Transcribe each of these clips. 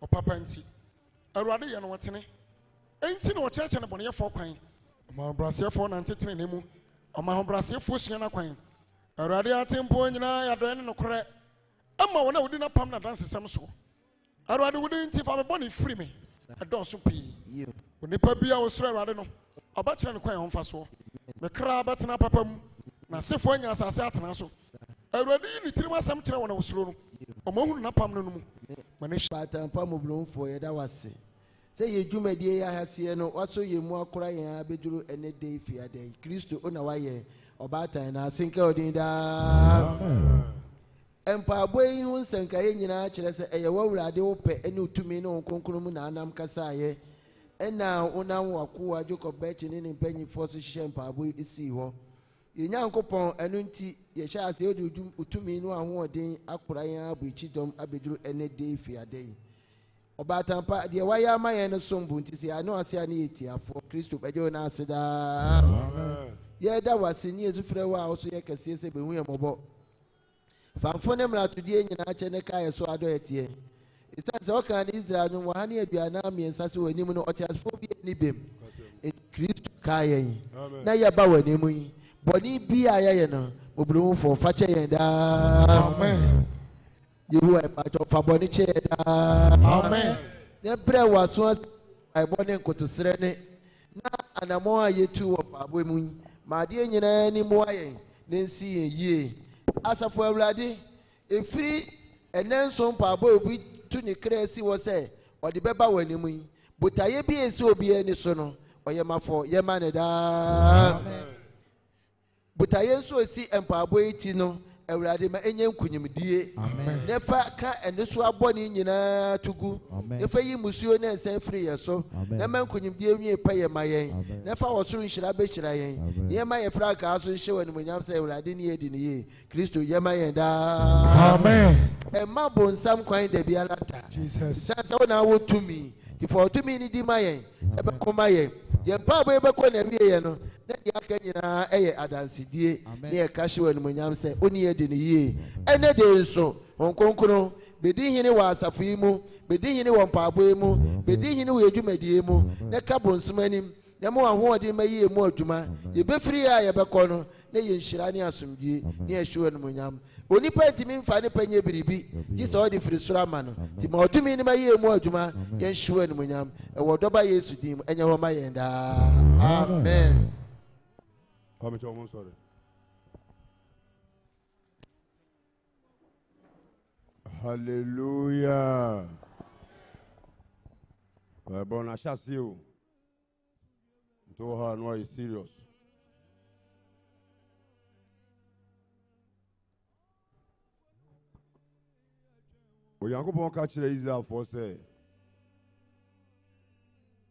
o papa nti awurade ye no wotene enti na o cheche ne bone ye fo kwan ma brase fo na ntetene ne mu o ma brase fo sua na kwan awurade atempo nyina ya do ne nokore ama wona wodi na pam na dance sem so awurade wodi nti fa me bone free me edo so pi onipa bia wo soro awurade no oba kire ne kwan ho mfa so me kra betena papa mu na sefo anya asase atena so awurade ni tirim asem kire wona wo soro no o ma hunu na pam no mu mane patampa mo blomfo ye da wase se ye dwumadie ya hase no waso ye mu akora ye abeduru ene dey fiade Kristo ona waye obatan na asenka odin da empa boyi hu nsanka ye nyina kire se eye wawurade wo pe ene utumi ne onkonkronum na anam kasa ye ena unam wakuwa Jacob bechi ne mpanyi force shempa boyi isi ho ye nyankopon enu nti ye sha ase odudum utumi no ahoodin akora ye abuichidom abeduru ene dey fiade obatampa de waya amaye no sombu nti se ano ase ani etiafo Kristo bejo na aseda amen ye da wase ni ezufre wa oso ye kase se behu ye mobo famfo ne mratudie nyina che ne kae so ado etie isan se okan Israel no wa ne aduana miensa se wani mu no otiasfo bi ni bem Kristo kae na ye ba wani mu yi boni bi ayaye no obulu fo fa che ye da amen yehu e pa to fa boni che da amen ne bre waso ai boni nkotosre ne na anamo ayetu wo babo mu ma de nyina ni mu aye ne nsi yie asafo awurade efiri enenso babo obi tu ni kresi wo se odi beba wani mu botaye bi esi obi ani so no oyemafo yema ne da amen botaye nso esi empabo eti no awurade ma enye nkunyimdie nefa ka eneso aboni nyina tugu nefa yi musuo na ensan firi yeso na ma nkunyimdie nwie paye mayen nefa woso nhira be hira yen ye ma ye fra ka aso nhye wani munyam se awurade ne yedi ne ye Kristo ye ma yen da amen e ma bonsam kwan da bia lata Jesus sansa wona wotumi tifo tumi ni di mayen e be koma yen ye pabo e be ko na wie ye no na dia ka nyina eye adansidie ne e ka hye wani munyam se oni yedi ne ye ene de nso onkonkoro bedi hini wa asafu yi mu bedi hini wa mpaabo yi mu bedi hini wa edwumadie mu ne ka bonsum anim ne mo ahoɔden ma yie mu adwuma ye befiri a ye bɛkɔ no ne ye nhyira ne asomdwie ne ye hyewa no munyam onipa ntimi mfa ne panye biribi ji sɛ ɔde firi soro ama no ti ma ɔtumi ne ma yie mu adwuma ye hyewa no munyam ɛwɔ dɔba Yesu dim ɛnyɛ hɔ ma yɛn daa amen. Hallelujah. Bon, I shall see you. To her, no, is serious. We are going to catch the Israel for say,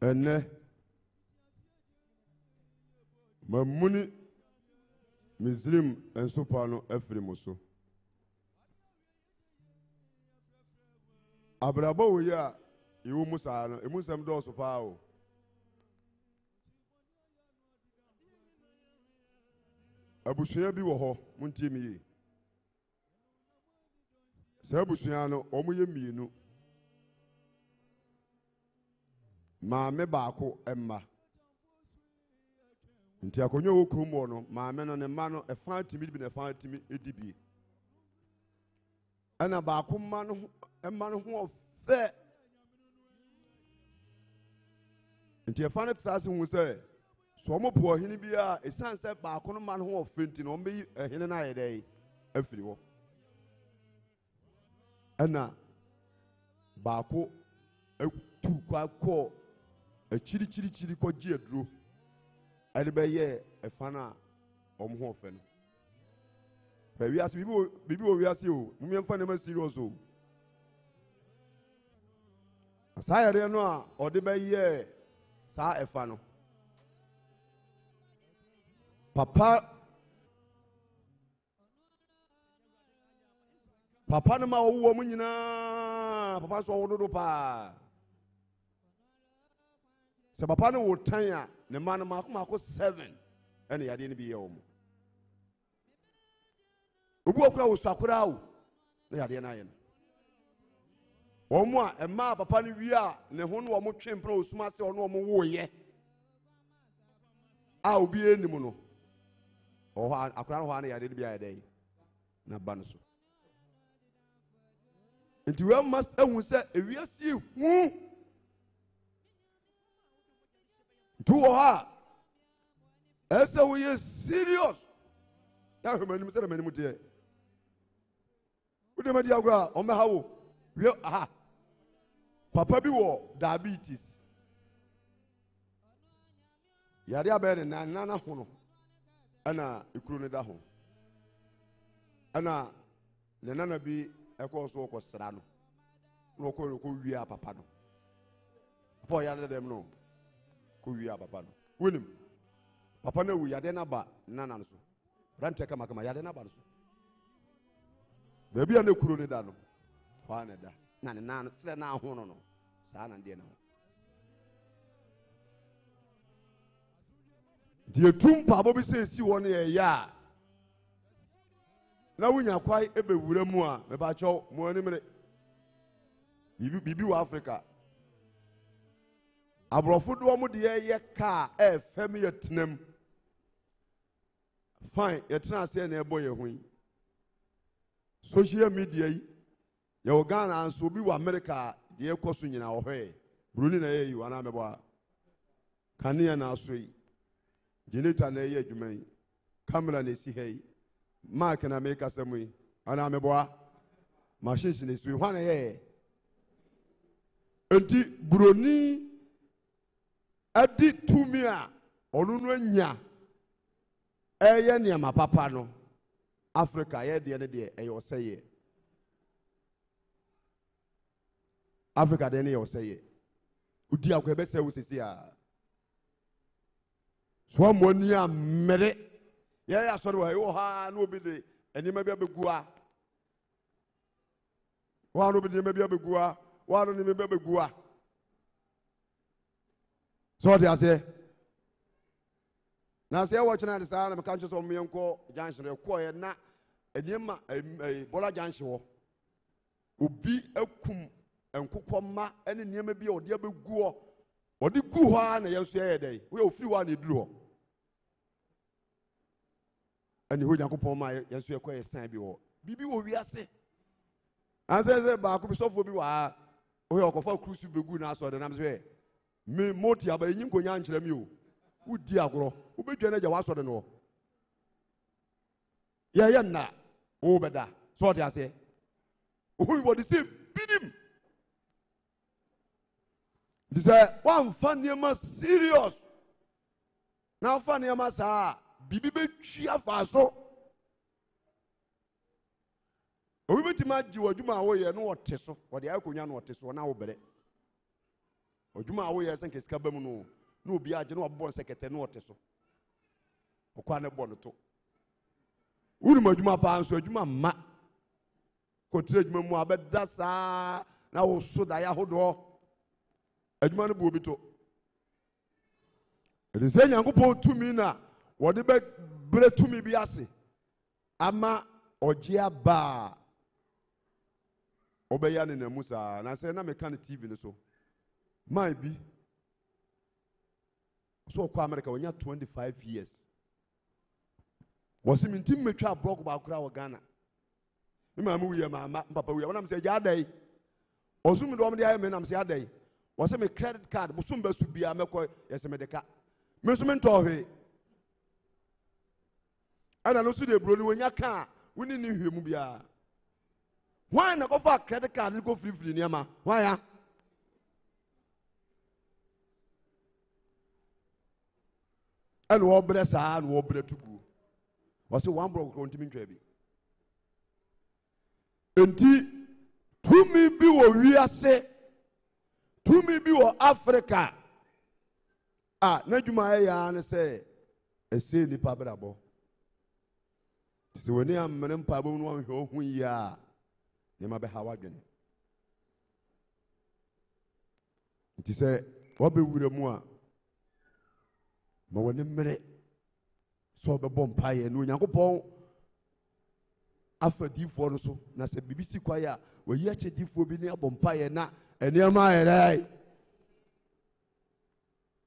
and my money, Muslim and Sopano, Efremoso. Abrabo ya iwu musa no emusem do so pa o abusua bi wo ho muntie mi yi se abusua no omuye mienu maame baako emma nti akonyo wo krumo no maame no ne ma no efa timi bi ne fa timi edibi ana baako ma no emma no ho fe nti efa no tsase hu se so mo po hini bia esan se baako no ma no ho fe nti no mbe hini na ye dai afiri wo ana baako tu kwa ko chiri ko ji aduro ade be ye efa na om ho fe no ba wi ase bibi wo wi ase o mu me mfa na ma serious o asayare no a ode be ye sa efa no papa no ma wo mu nyina papa so wo dodo pa se papa no wo tan a ne ma no ma ko 7 ene yade ne bi ye wo mu obu okura wo sakura wo ne yade na ye no Omo a ema papa ni wi a ne ho no omo twempra osuma se ono omo wo ye a obi enim no o ha akora ho ana ya de bia yede na ba no so nti we must ehun se ewiase hu do ha ese we is serious ya hwemanim se na manim de we de ma di agora o me hawo we aha papa bi wo diabetes yare abere na nana ho no ana ikuru ne da ho ana ne nana bi ekọ so ko sra no no ko wi a papa no papa yare dem no ko wi a papa no wenim papa na wu yade na ba nana no so rante kama yade na ba no so bebi ana ikuru ne da no wa ne da na ne na sre na ho no saa na de na ho die tumpa bo bi se si won ye ya na wunya kwai ebewura mu a me ba cho mo ani mere bibi wa Africa abrofo do mo de ye ka fam ye tenam fine ye tena se na ebo ye hu social media yi ye o Ghana anso bi wa America de ye koso nyina o hwe Bruni na ye yi wana me bo kania na aso yi geneta na ye adwuma yi camera na si hei mark na make asemui ana me bo machines na si hwana ye enti Bruni adi tumi a onu no anya eye ne ma papa no Africa ye de ne de eye oseye Africa de ne ye oseye udi akwa be se wo sisi a so moni a mere ye ya so wa yo ha no bi de enima bi abegua wa no bi de bi abegua wa no ni bi abegua so they say na say watch na say na me kan so me enko junction e ko ye na enima bola junction wo obi akum enkokoma ene niema bi ode abegu ode gu ha na yenso ye dey we ofiri wa na eduru ho ani ho yakopon ma yenso ye ko ye san bi wo bibi wo wiase anse ba ko bi sofo bi wa o ye okofa cruise begu na so de na me me moti aba yin konya nkyere mi o udi agoro wo bedwa na ja wa so de no ye na wo beda so de ase o hu wo de se bidim this one funny ma serious now funny ma sa bibi be twa fa so obi betima ji wadwuma wo ye no wote so wo de akonya no wote so na wo bere wadwuma wo ye sen kesika bam no na obi age no obbo sekete no wote so okwa ne bo no to uri madwuma pa nso adwuma ma ko tire adwuma mu abeda sa na wo so da ya hodo adwuma no bo obi to ede se nyankopon tumi na wo de be bre tumi bi ase ama ogia ba obeya ne namusa na se na me kan TV ne so my bi so kwa America wonya 25 years was him intim metwa block ba kura wo Ghana me ma mu ye ma papa wi wona me se ja dai osum do me dey me na me se adai was me credit card busum ba su bia me ko yes me de ka me so me nto hwe ana no su de bro ni wonya ka woni ni hwe mu bia why na go for credit card ni go free ni ama why ya and wo bre sa and wo bre tugu was one bro ko ntimi ntwa bi enti tumi bi wo wiase tumi bi wo Africa na dwuma ya ne se ese ni pa brabo se woni amene mpa bo no hwe ohun ya ne ma be hawa dwene nti se wo be wura mu a ma woni mmere so be bom paye no Nyankopon afadifo no so na se bibisi kwaya we yet a different being a bompire na and near my eye.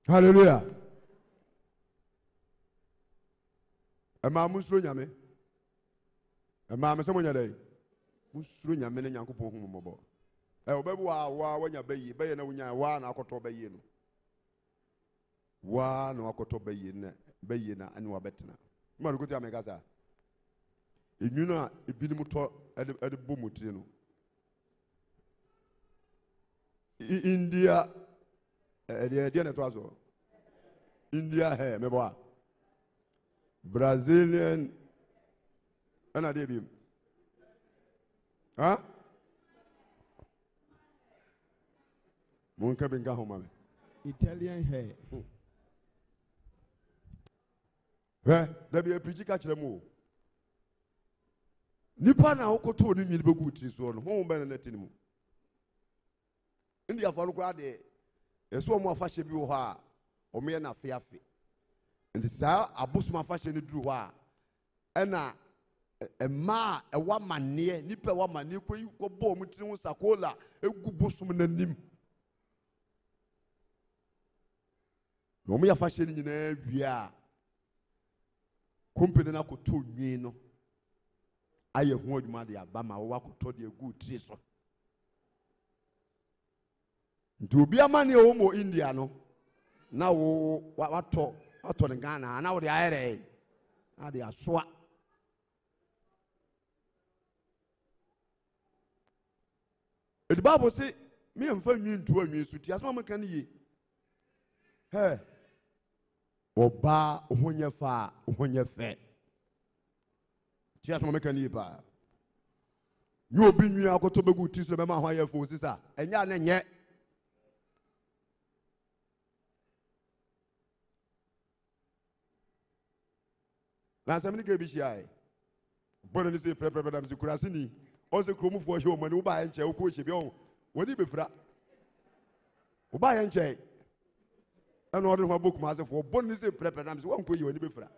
Hallelujah. A mamma Yame. A mamma someone a day. Musrunya many young people whom Elbewa, when you bay, bay and when you one, I could obey you. One or could obey you, bayina, and wabetna. Marukuta Megasa. If you know, if you know, at the Bumutino. India, the Diana Trazo. India, hey, Meboa. Brazilian, and I did him. Huh? Monka Benga Home. Italian hair. There be a pretty catch them all. Nipana Okoto, the Milbogut is on home and letting him. India for Grade, a swarm of fashion you ha, or me and a fiafi. And the Sa, a busma fashion drew ha. And a ma, a woman near, Nipper woman, you go bomb with Sakola, a good bosom and nim. No me a fashion in every year. Company na ko to nwi no aye ho adwuma de abama wo akoto de good tree so nti obi amane o mo India no na wo wato ne Ghana na wo de ayere na de asoa the Bible say me amfa nwi ntu anwi so ti asoma meka ne ye he Oba uhonye fa uhonye fe. Tia so meka ni pa. Nyo obi nwi akoto begu ti so be ma hwa ye fo sisa. Enya na nye. Na samini ke bi hia. Bono ni se prepare dam se kurase ni. On se kromufo hie o mani wo ba ye nche wo ko hie bi on. Woni befra. Wo ba ye nche. And order my book, master for bonus prepare. I'm one put you any before.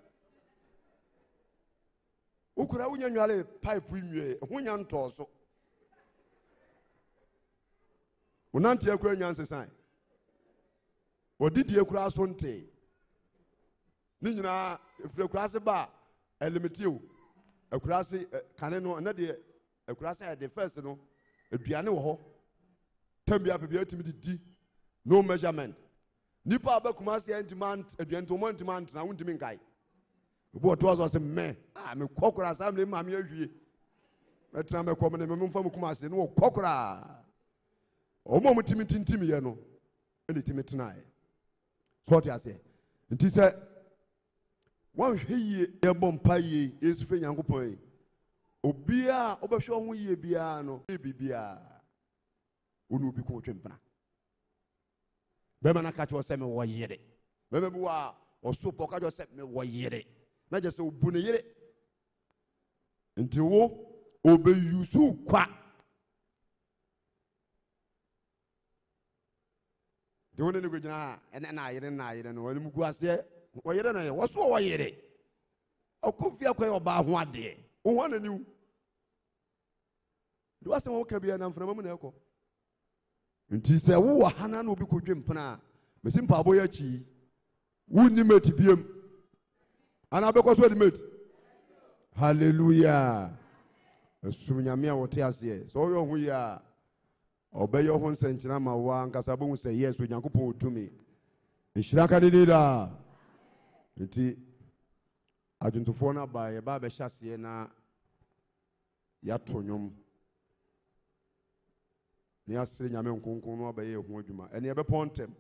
Ukura unyale pipe premier, Hunyan torso. Unanti a cranyan sign. Or did you cross one day? Nina, if you cross a bar, a limit you, a crossy cannon, another, a cross at the first, no, a piano ho. Tell me up a D, no measurement. Nipa abakumasi demand aduantomo demand na wundimi nkai bo to was me me kokora assembly ma me ahwie metra me kom ne me mfa mukumasi no kokora omo mutimi tintimi ye no ene timi tenae so what you say nti se wan hweye ye bompa ye esufe nyankopon obia obehwe ho ye bia no bibia onu obi ko twempena Bemana catch was semi war yere. Bemua or soup or catch was semi war yere. Not just so bunny yere. Until wo obey you so quack. The one in the good and I and when you go say, what you don't know, what's what yere? Or could feel quite about 1 day. Oh, one and you. Do I say, okay, be an from a money? Nti se wo hana no bi kodwempena mesim pa boya chi wuni mate biem ana bekoso di mate hallelujah sunyame a wote ase so yo hu ya obeyo ho nsenkyina ma wa nkasa bo hu se yes onyankopon otumi nhira ka de da nti adwuntofo na ba ye ba be hyase na ya tonyom ni asire nyame nkonkon no abaye ho adwuma ene ebe pontem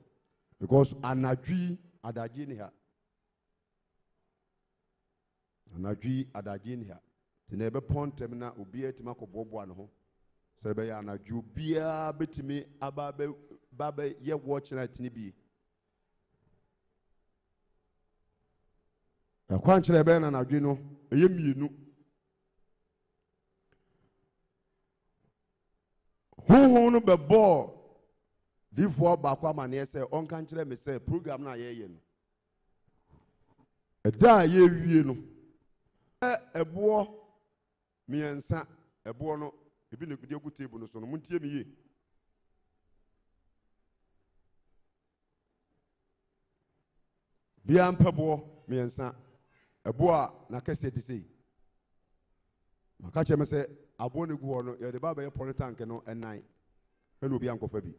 because anadwi adaje ni ha anadwi adaje ni ha tene ebe pontem na obi atima kobobo an ho so ebe ya anadwi bia betimi ababe ye watch na tini bi akwankyere ebe na anadwi no eye mienu Who no be ball? Before Bakwama near say on country me say program na ye no. A da ye no. A boy miensa a boy no ebi ne kudi ku table no so no muntie me ye bia mpebo miensa ebo a na kase ti sei maka cheme se abo ne gu ho no ye de ba be politank no enan ene obi ankofa bi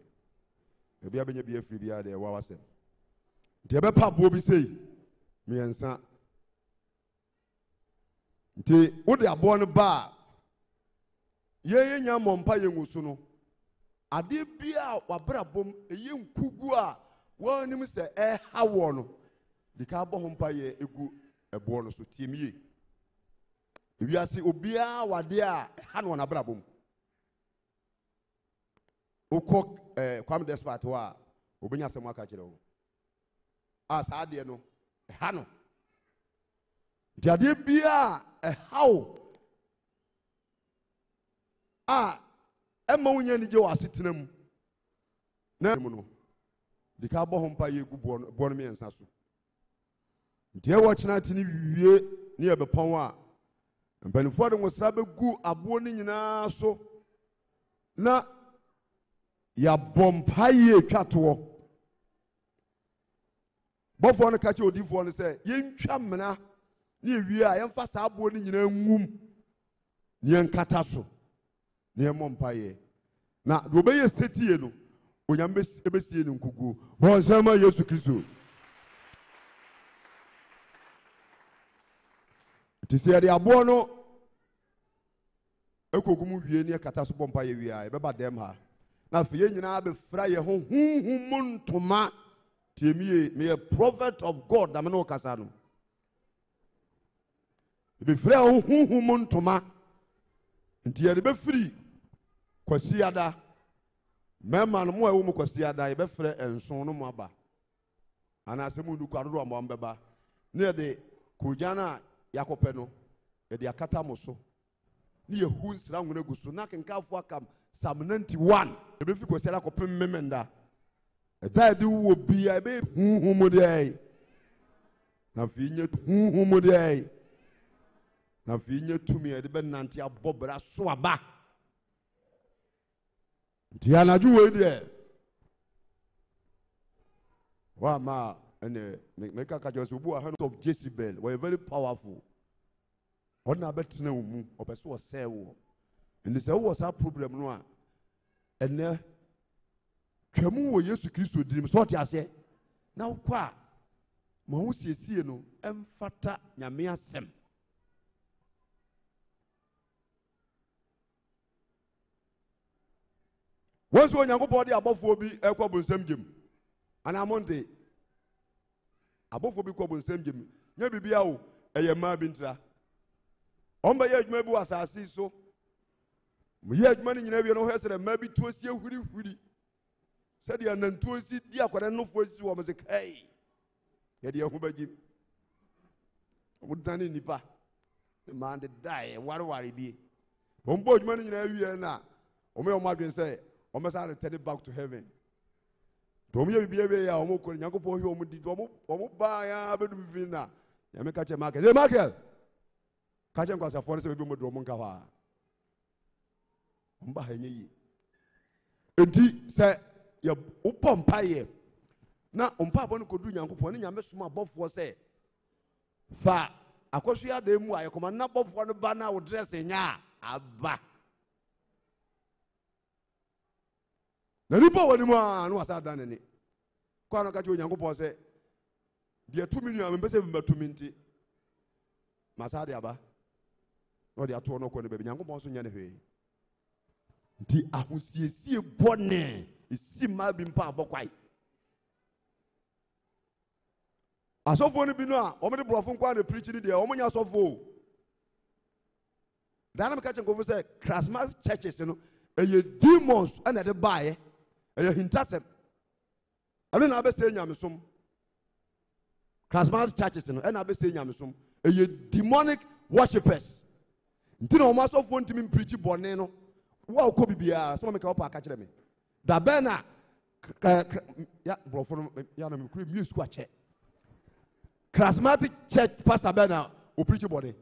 ebi abenya bi afiri bia de wa wasem nti ebe pa abo bi sei miensa nti wo de abo no ba ye nya mompa ye ngusu no ade bia wabrabom eye nkugu a wonim se hawo no dika abo hompa ye egu ebo no so tiemie ewiase obia wade a ha no na brabom ukok kwam despot wa obenya semu aka kire wo a saade no ha no diade bia hawo a emma wunya ni je wasetena mu na mu no dika abo hompa ye egu bo no miensa so ntia wo chena tini wie ni ebepon a mpanifo de ngosra begu abo ni nyina so na ya bompa ye twato bofo no kache odifo no se yentwa mena ni ewie a yemfa sa abo ni nyina ngum ni enkata so ni emompa ye na do be ye setie no onyam ebesie ni nkugu bo nsema Yesu Kristo ti se de abo no ekogumu wie ni ekata so bompa ye wie a ebeba dem ha na fe ye nyina be fra ye ho hunhum ntoma tiemie me a prophet of God da me no kasa no be fra ho hunhum ntoma nti ye be free kwasiada mema no mo ewo mo kwasiada ye be fra enson no mo aba ana se mu ndu kwadodo mo mbeba ne de kojana yakope no ye de akata mo so ni yehu nsira nwona guso na kenkafo akam Psalm 91 ebe fi kwasiada kopem memenda da de wo bia ebe hunhum de na fi nye hunhum de na fi nye tumi e de be nante abobra so aba nti anaju we de wa ma ene make ka just obu a hand of Jezebel were very powerful ona betena mu obeso o se wo ndi se wo sa problem no a ene twemu wo Yesu Kristo dirim so ti ase na kwa ma wo siesie no emfata nyame asem wonso onyankopɔ de abɔfo bi ekɔbo nsɛm gem ana amonte abɔfo bi kɔbo nsɛm gem nya bibia wo eye ma bi ntra omba ye adwuma bi wasase so mo ye adwuma ni nyina wie no hwesere ma bi tuosie huri huri sɛ de anantuosi di akwada no fosi wo mo se kai ye de ho bagim mo dane nipa ma de dai warware bi bombo adwuma ni nyina wie na o me o ma dwen sɛ almost had to turn it back to heaven. Tomi ye biye ya omo ko nyankopon hwe omo di omo ba ya bedu vina. Ya me kache market. Hey market. Kache nkwasa fo se be mo do mo nka hwa. Omba ha nye yi. Enti se ye upompa ye. Na ompa abon ko du nyankopon ne nyame soma abofo se fa akoso ya da mu ayekoma na abofo no ba na wo dress nya aba. Na nipa wani mu a no wasa dan ne kwa no ka che onyankopɔ sɛ de 2 million a mbese mba 2 minti masa de aba no de ato no ko ne be nyankopɔ so nya ne hwe nti ahosiesie bɔne esi ma bi mpa abokwai asofo ne bi no a ɔmo de brofo nkwa na preach ni de ɔmo nya asofo dana me ka che nkofo sɛ Christmas churches no eye demons ana de baaye eye hintasem anu na abese nyamesom Christmas churches no na abese nyamesom eye demonic worshippers nti na o ma sofo ntimi preach bone no wa ko bibia so me ka opa aka kire me da be na ya brofo no ya na me kure mi esku ache charismatic church pastor be na o preach bone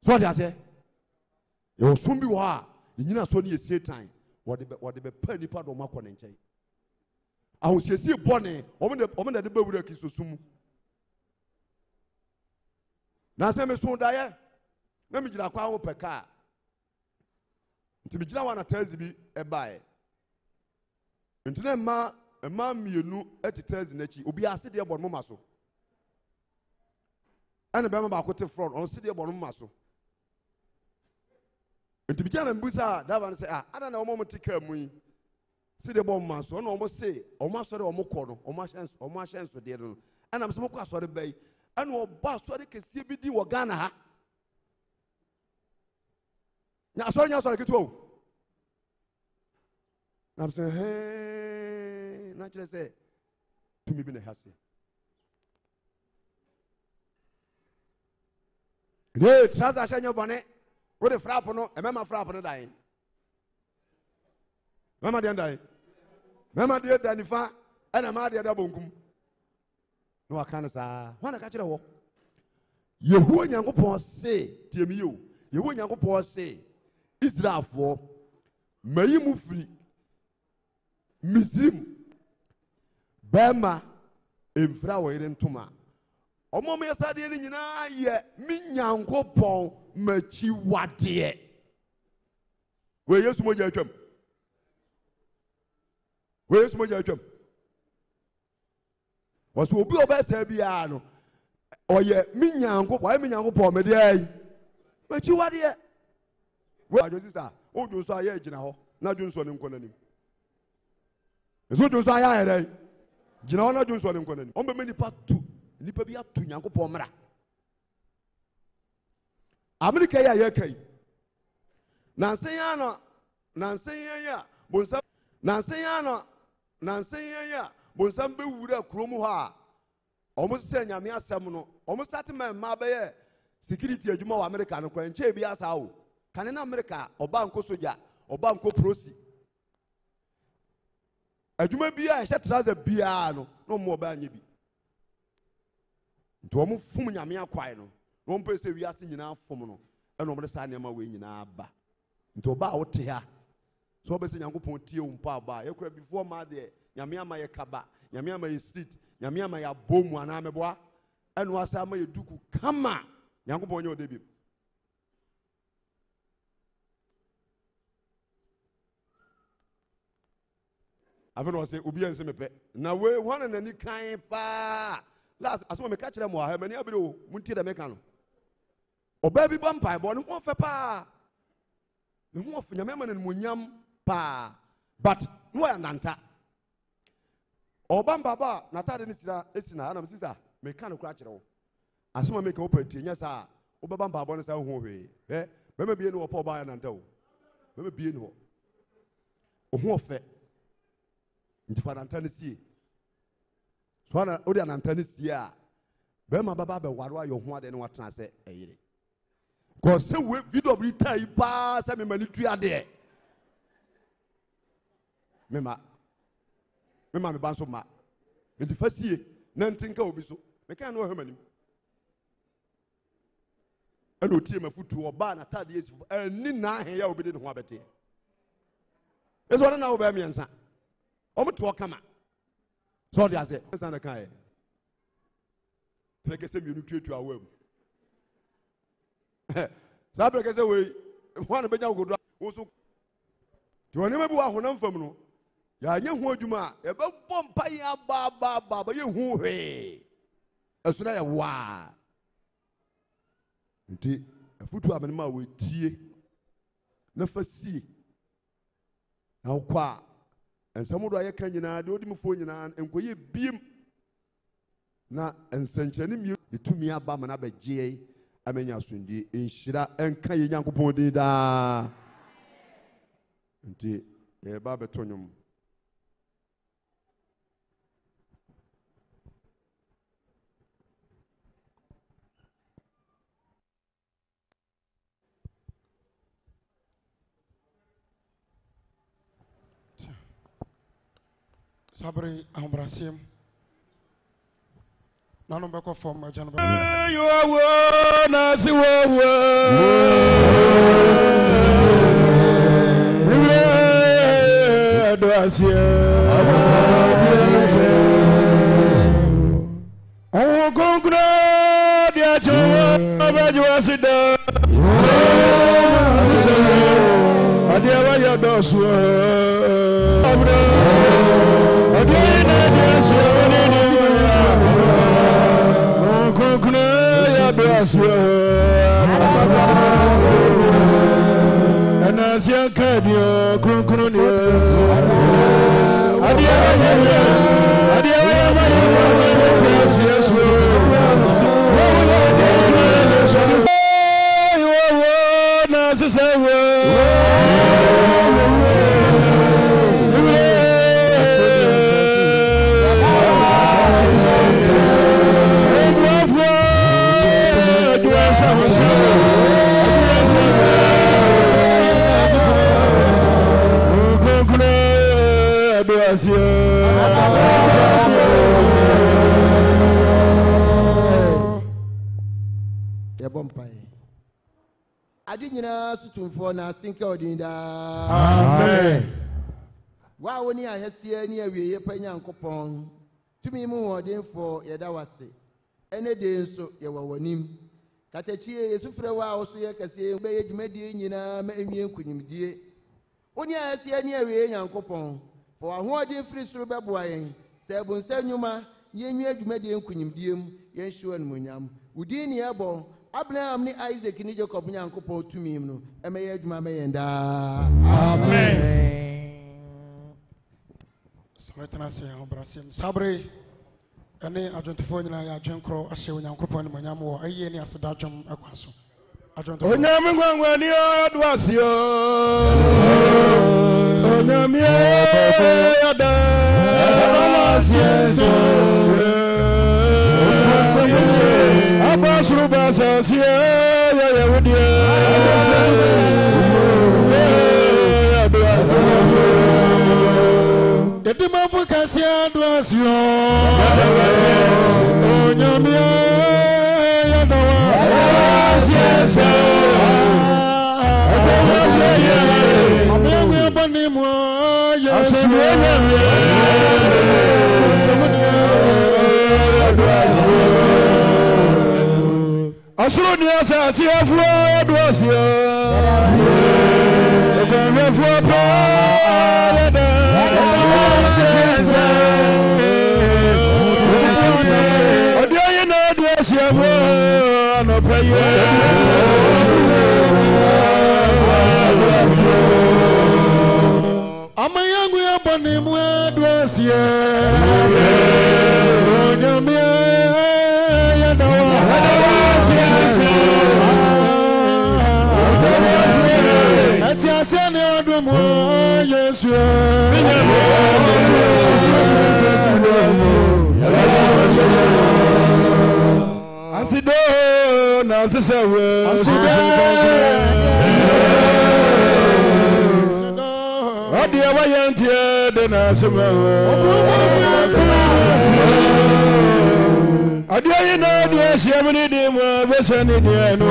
So they say, you soon be wa. You know, so you say time. What the penny part of my connection. I will see bonnet, woman that the baby is so soon. Now, say me soon die. Let me just go per car. To be just one tells me a buy. Into them, a man, you know, at the tells in the chi, Ubi, I sit there about Momaso. And a bama back to front, on sit there about Momaso. And to be Jan and Busa, that one say, I don't know, moment to come we see the bomb mass, one almost say, or master or mocono, or my chance for the other. And I'm smoking for the bay, and what boss so they can see BD or Ghana. Now, sorry, I get to. I'm saying, hey, naturally say, to me, be a hassy. Hey, transaction your bonnet. What a frap no, a mamma frap on dying. Mamma didn't die. Mamma dear Danifa, and a mad double. No, I can't say, when I catch it all. You wouldn't young upon say, Tim, you wouldn't young upon say, Israel for may you move free. Mizim Bema in flower in Tuma. O Mommy Sadi in ye, Minyanko Pong, Machi Watie. Where you smoke your jump? Where you smoke your jump? Was will be a best Sabiano or ye Minyanko, why Minyanko Pong, Media? Machi Watie. Well, your sister, oh, you saw ye, General, not Johnson in Colony. Eso Johnson aya here. Gina ona Johnson en konani. On be me nipa tu. Nipa bi atu Nyankopon mra. America ya ye kai. Nansen ya ya bonsa nansen ya bonsa be wura krom ho a. Omo se nyame asem no. Omo start ma be ye security adwuma wa America no kwan che bi asa o. Kane na America oba nko soja, oba nko prosi. Adwuma bia ehye trouser bia no mo ba anya bi nto mo fum nyame akwai no no mpe se wiase nyina fum no e no mo de sa nema we nyina ba nto ba wote ha so be se Nyankopon tie wo mpa ba ye kura before ma de nyame ama ye kaba nyame ama ye street nyame ama ya bomu ana meboa eno asa ama ye duku kama Nyankopon nye odebi Aveno say obi ense mepe na we one na ni kan pa last asoma me ka kire mo ha mani abiro muntie da meka no oba bi bompai bo no ho fe pa ne ho of nyame ma na munyam pa but no ya nanta oba mbaba na tade ni sira esina na msisa me ka no kra kire wo asoma me ka opantie nya sa obaba mbaba no sa ho hwe mema bie no opa oba ya nanta wo mema bie no ho ofe nti fa nantane sie so na odi nantane sie a be ma baba be waro ayo ho ade ne watena se eyire ko se we VW tai pa se me mani tu ade me banso ma nti fa sie na ntinka obi so me kan no hwemani ana otie mafutu oba na tade esi ani na ahe ya obi de ho abete eso na wo ba miensa Omo to kama. So they say, "Sana kai." Preke se mienu tuetu awam. Sa preke se we, one be nya godo wo so. Ti woni mebu wa honam fam no. Ya nya hu adwuma, e be bom pa ya ba ye hu hwe. Esuna ya wa. Nti afutu abenema we tie. Na fa sie. Na kwa and some of the Kanyana, the Odimofonian, and Goye beam na ensencheni mi to me aba mana be je amenya sundi enhira enka ye Nyankopon din da nti e ba betonyum Sabri Ambrasium Nano beko form my channel. You are one as you are. Oh, concrete, dear children, you are sitting. I never your doors were. Again, and as you can, you for na sinke odinda. Amen. Wa woni ahese ni awie panya nkopon. Tumi mu odin for yeda wase. Ene de nso ye wawanim. Katachie yesufre wa oso ye kase be yedwumadi nyina ma enwie nkunyimdie. Woni ahese ni awie nyankopon. For ahoɔden firi soro bɛboa yɛn sɛ bonsa nnwuma yɛnwie adwumadi nkunyimdie mu yɛnhyew animonyam wodin ne yɛbɔ Abraham ni Isaac ni Jacob nyankopɔn tumi mu no ɛmɛyɛ adwuma mɛyɛn daa. Amen. Sɔrɔtena se obrasem sabre ɛne adwontofo nyina yɛ adwenkoro ahyɛ onyankopɔn animonyam wɔ ayie ne aseda adwom akwa so. Adwontofo Onyame gwangwani adwasio. Onyame ada. Adwasio. Abasuru basasie ya Yehudi. Edima fukasi adwasio. Onyame ya dawa. Adwasio. Amenya bani mo Yesu. Asuro ni asa ti afro adwasio. Ogwe afro pa ada. Odia ye na adwasio mo no praye. Amayangu ya bani mo adwasio. Onyame ya dawa. Atiasene odumo Yesu. Asido na sesewe. Asido. Odi awayentie de na semewe. Adi ayi na odi asiamini di mo besani di enu.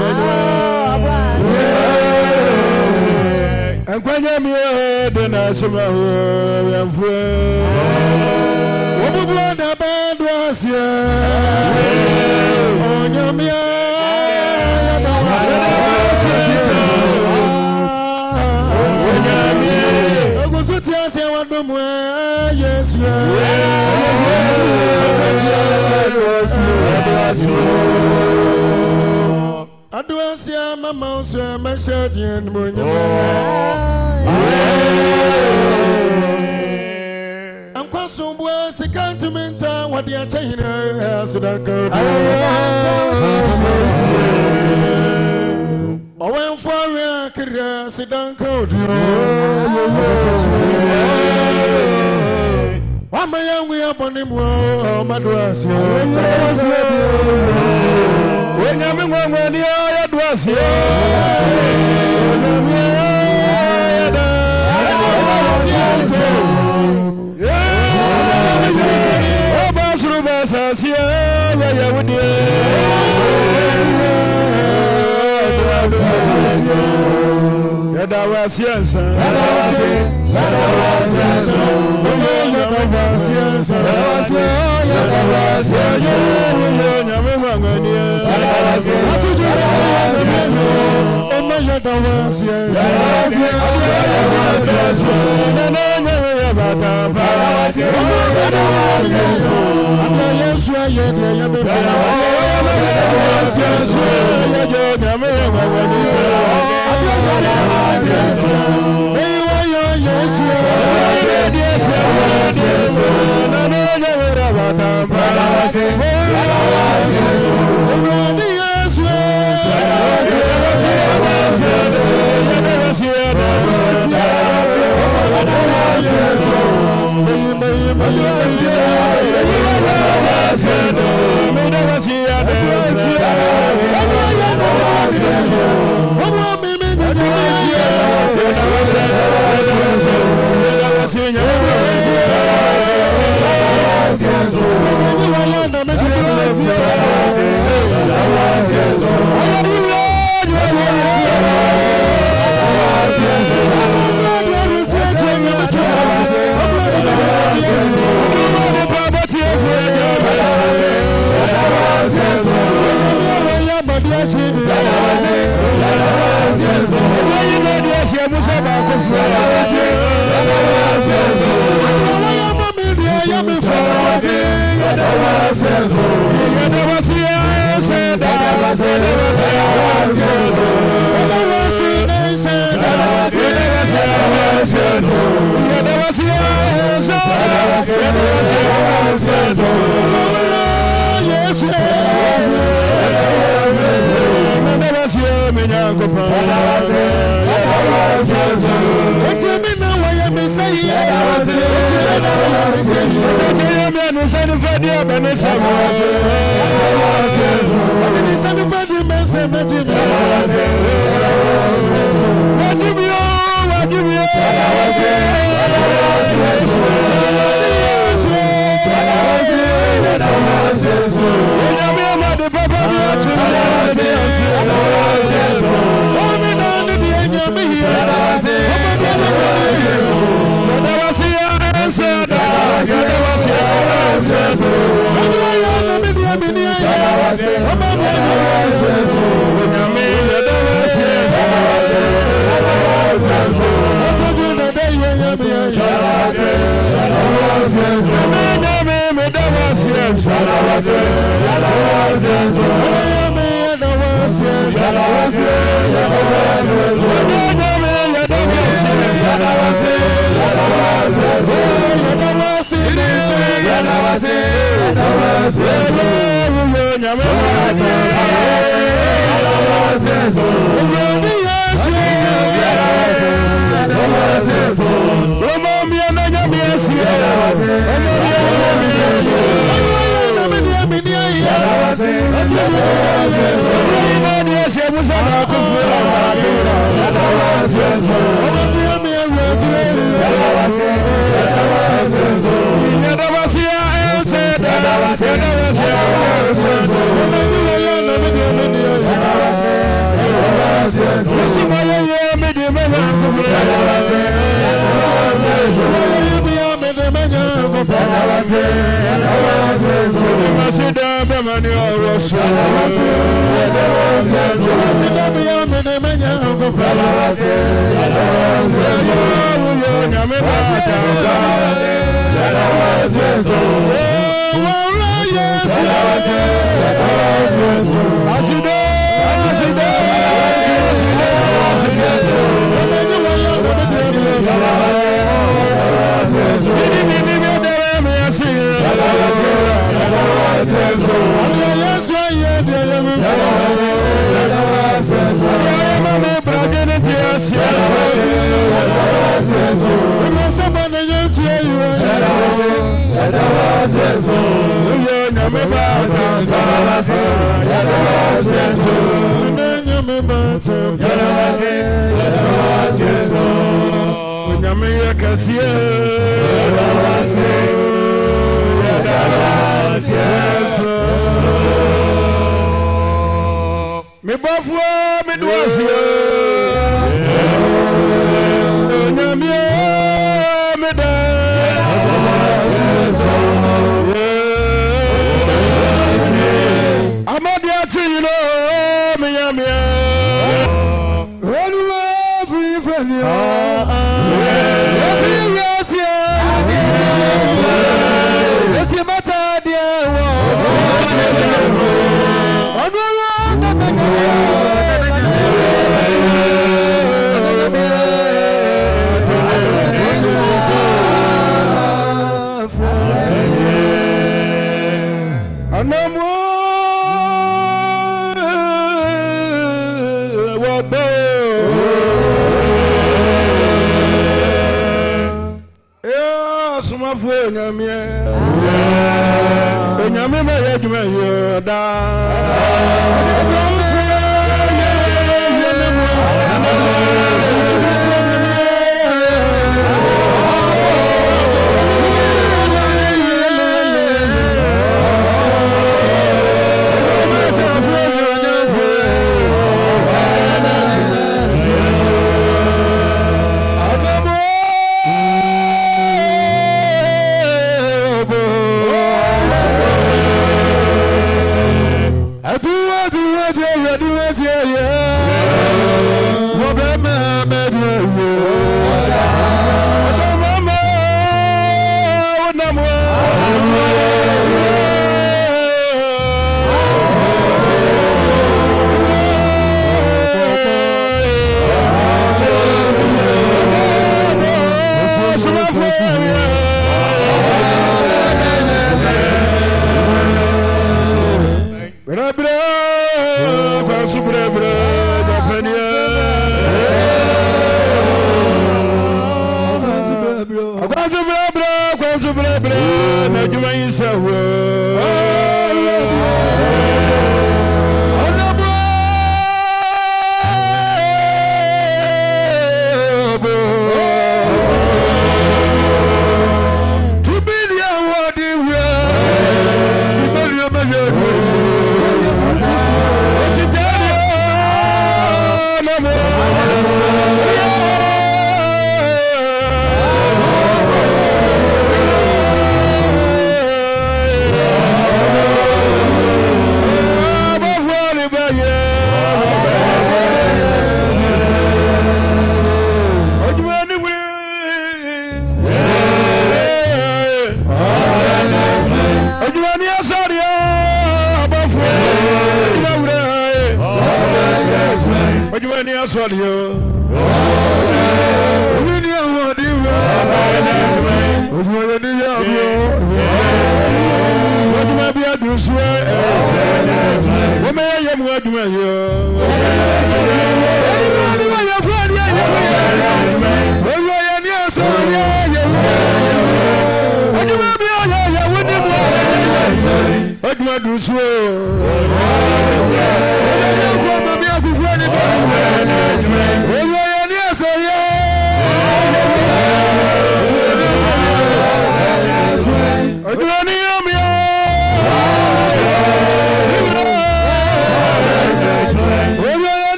Enkwanya mi de na semewe yanfue. Obubu na bando asia. Onyame Yesu. Adwasia mama so message munya. Ankwaso sekantumenta wade achehina asidaka. Owen for ya kira sidanka oduro. Wama yangu ya bonimu madwasi. Wenyame ngwangwani ya dwasi. Abasuru basasia ya Yadawasiensa. Me bafo me doasie Mafu Nyamie, Nyame Mayajuma Yoda.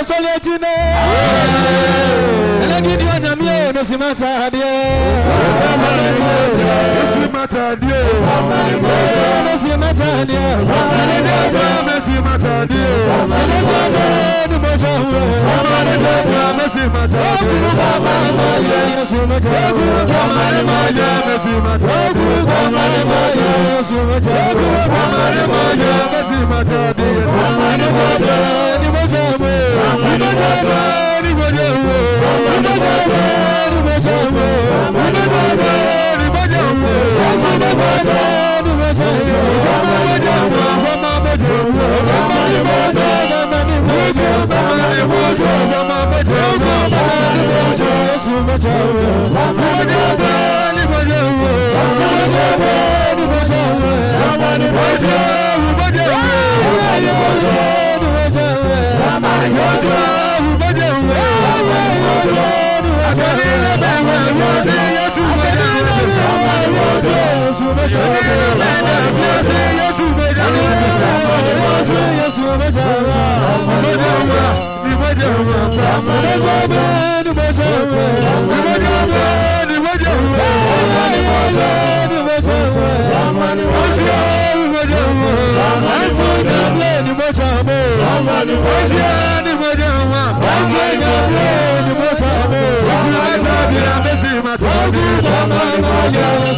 Soletine. Elegi di onyamie no simata die. Simata die. No simata die. No simata die.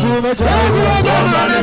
No mojawe. No simata die.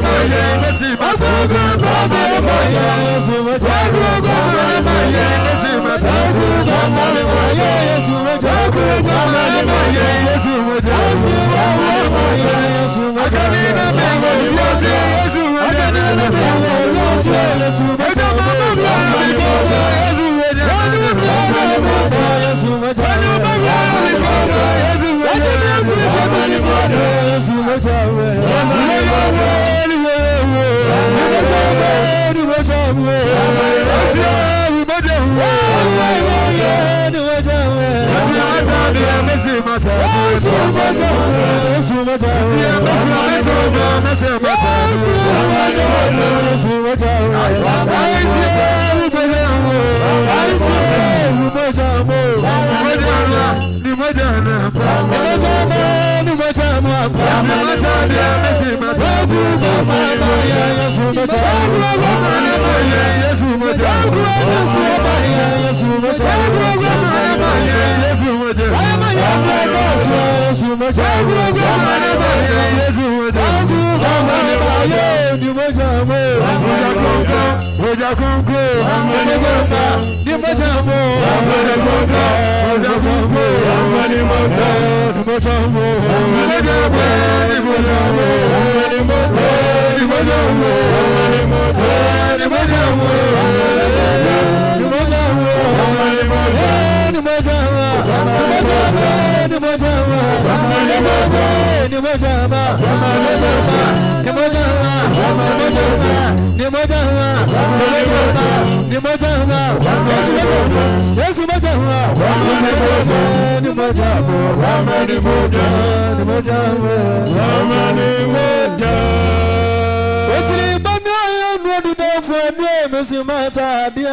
No simata die.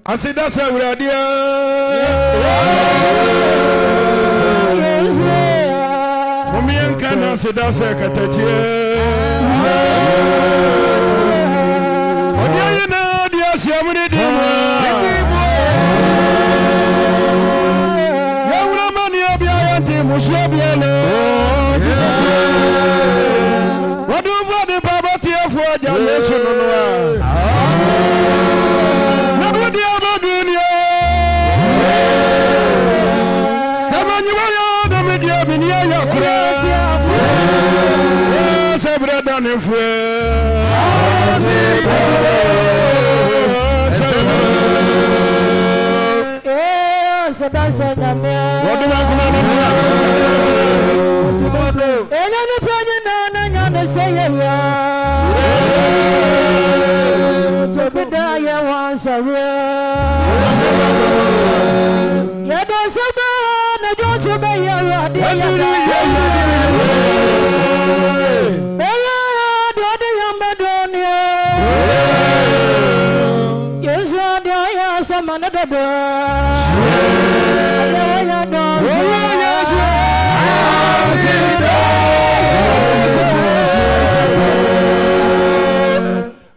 Asida Savradia Mumian Kana Sida Secretary Odiana Dia Siamuni Dima Yawramania Bianti Mushabiano What do you Baba Tia for Jameson?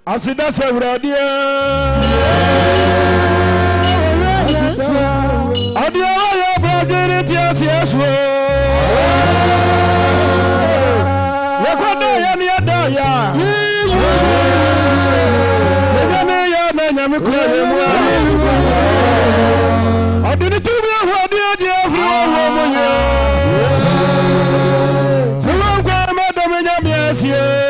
Asida Savradia Adia ya brother tias Yakoda ya ni adaya Yene ya na nyame kwa mu Adini tumi ahwadi adi afro wo munye Tuwa kwa madame nyame asie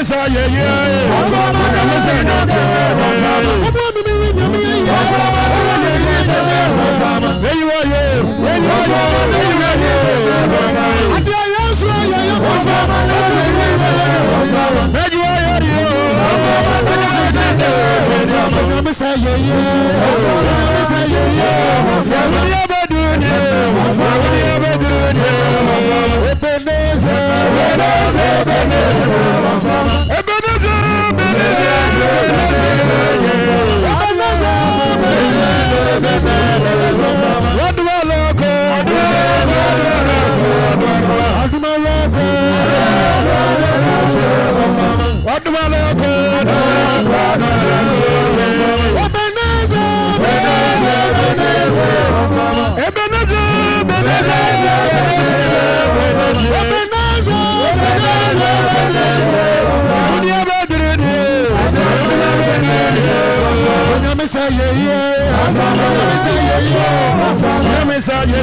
Mesa ye ye. Mesa ye.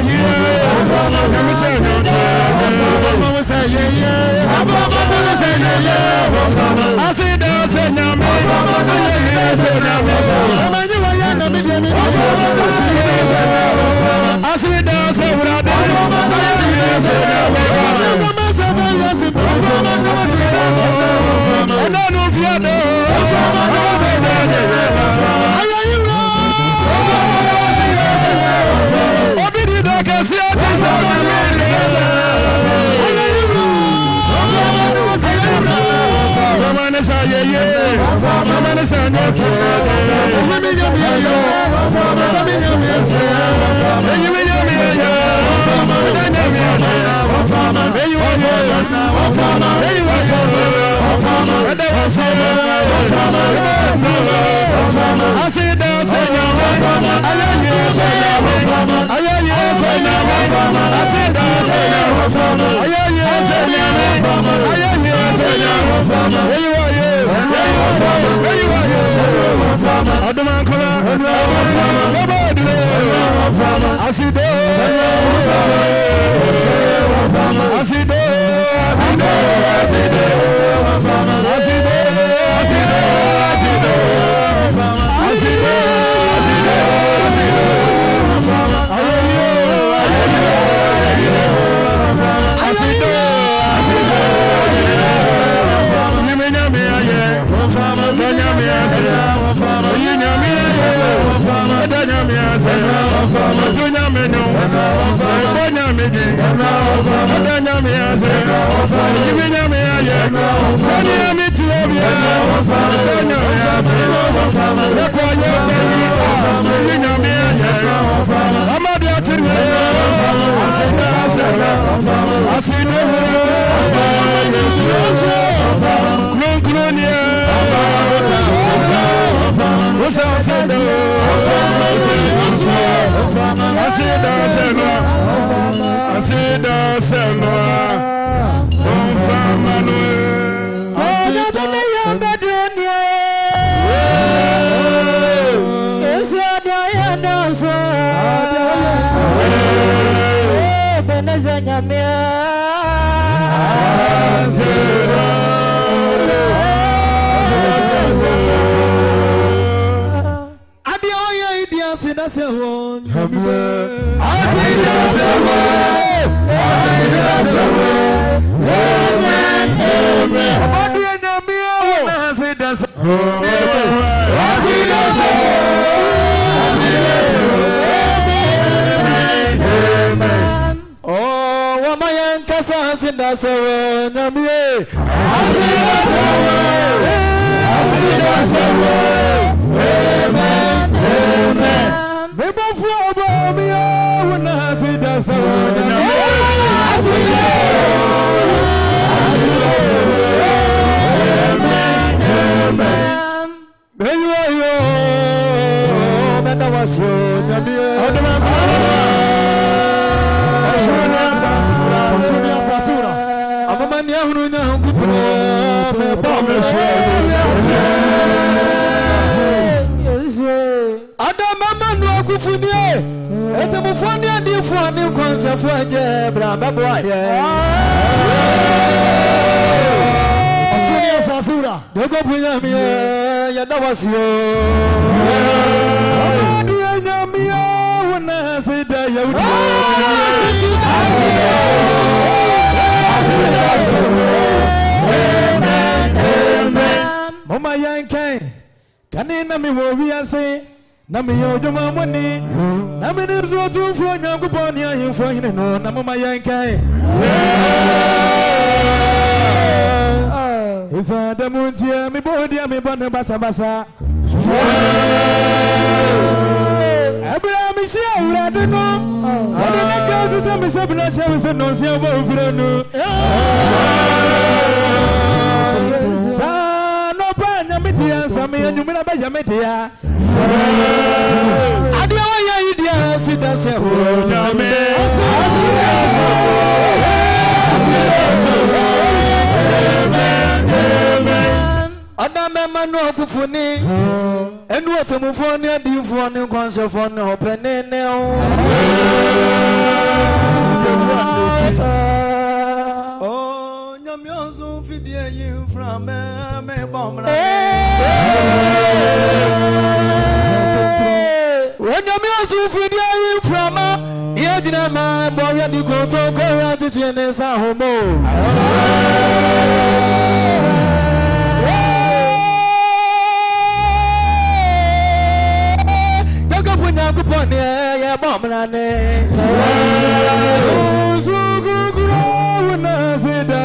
Wasura. Dogo punya mi ya dawasio. Dia nyamia wana seda ya udah. Mama yankai kani na mi wo wiase na mi yo joma moni na mi ni zo tu fo nyankopon ya yimfo hine no na mama yankai Isa da muntia mi bodia mi bonna basa basa Abraham isi awura de no ade na ka se mi se bna che se no se obo ofure no Sa no pa nya mi dia sa mi anyumira ba ya mi dia Ade wa ya idia si da se ho nya me Adame manu akufuni enu otemufo ni adifo ni konsefo ni openene o nyamyozo fidie yi from me bomra o nyamyozo fidie yi from ye jina ma bo ya di ko to ko ya titi ne sa homo Kupone ya bomlane Zugugro na zida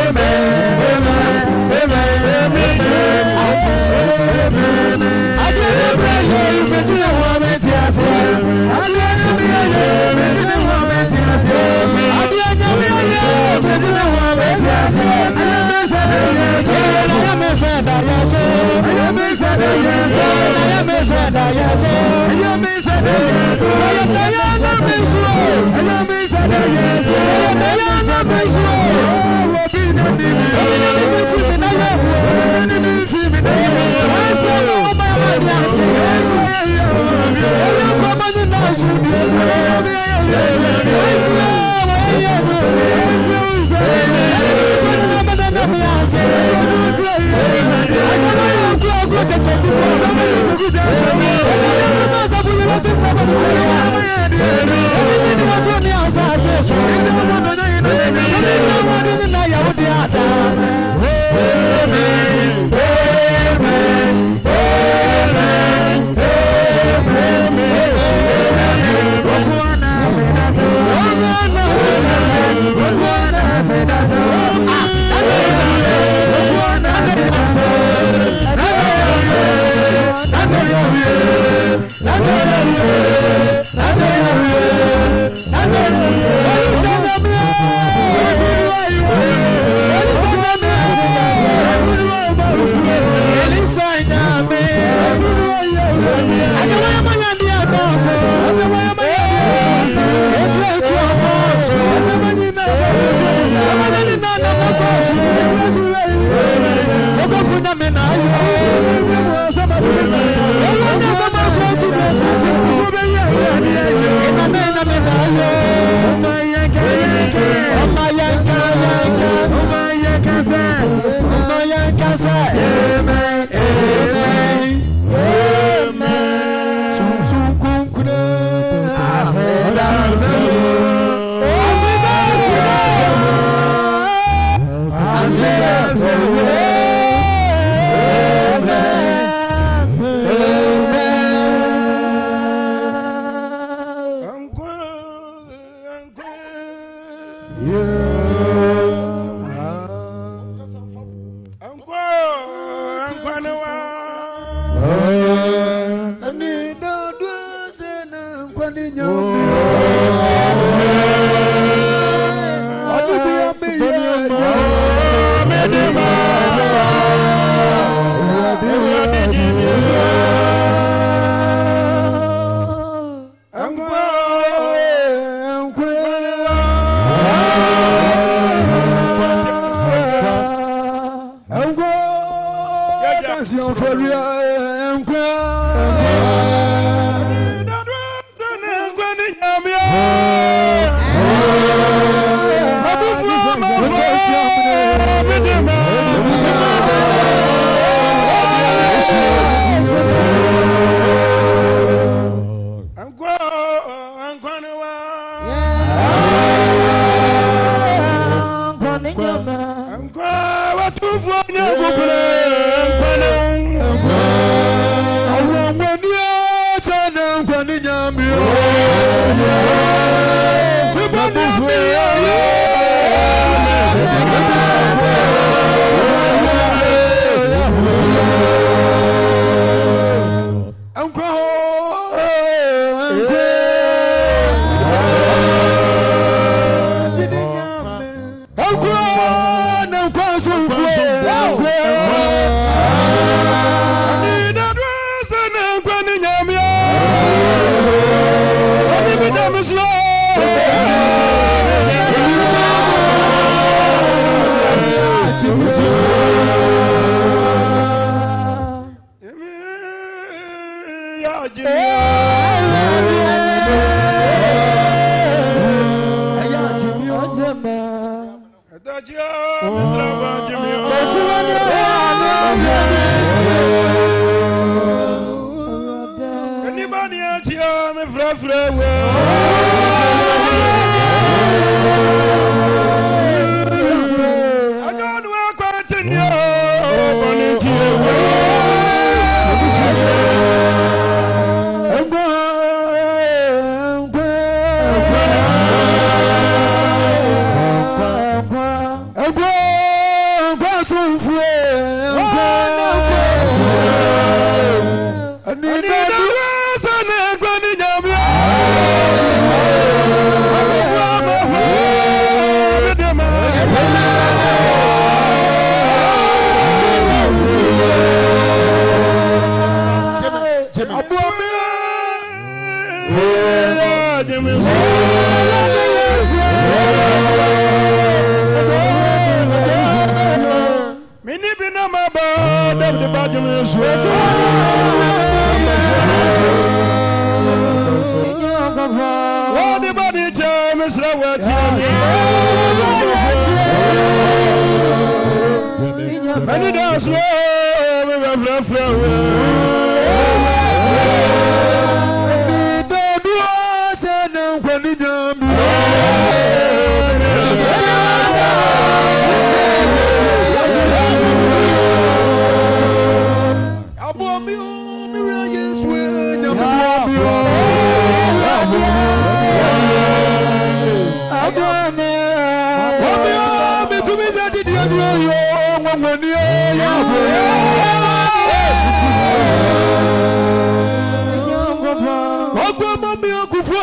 Amen.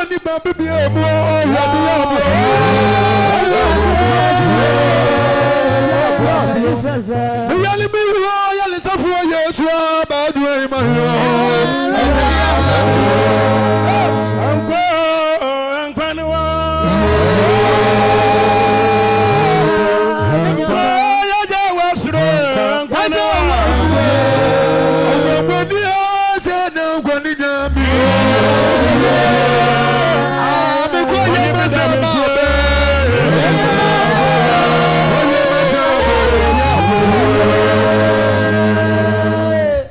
ni baby bi emu ya bi yali mi wo yali safu Yesu ba du e ma yo anko no ya ja wasro anko no anko dia se na anko ni jambi ami ko ye ma sa ma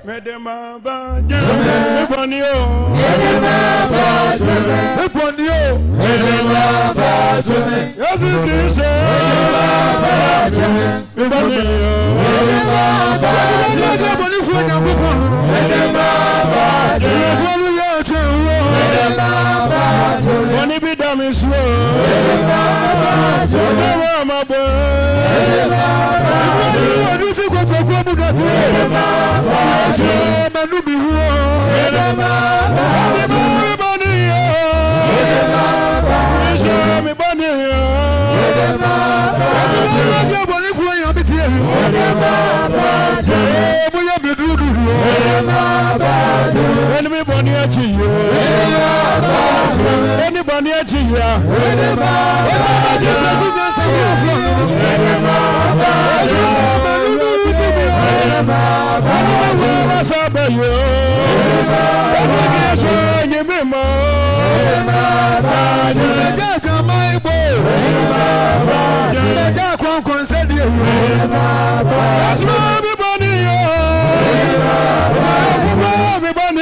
Medema ba jeme ebonio Medema ba jeme ebonio Medema ba jeme Yesu Kristo Medema ba jeme ebonio Medema ba jeme ebonifo nyakopo Medema ba jeme ebonu ya chewo Medema ba jeme oni bidamisu Medema ba jeme wa mabo Medema ba jeme oni si kotoko mudati Medema ba manu bi huo edema baniyo edema baniyo mi baniyo edema baniyo bani fuo yan bi tie edema baniyo mo ya bi dudu edema baniyo eni mi bani achi yo edema baniyo eni bani achi ya edema baniyo edema baniyo Sabayo, Education, you memo, Jack, my boy, Jack, one concert you, that's not everybody, everybody,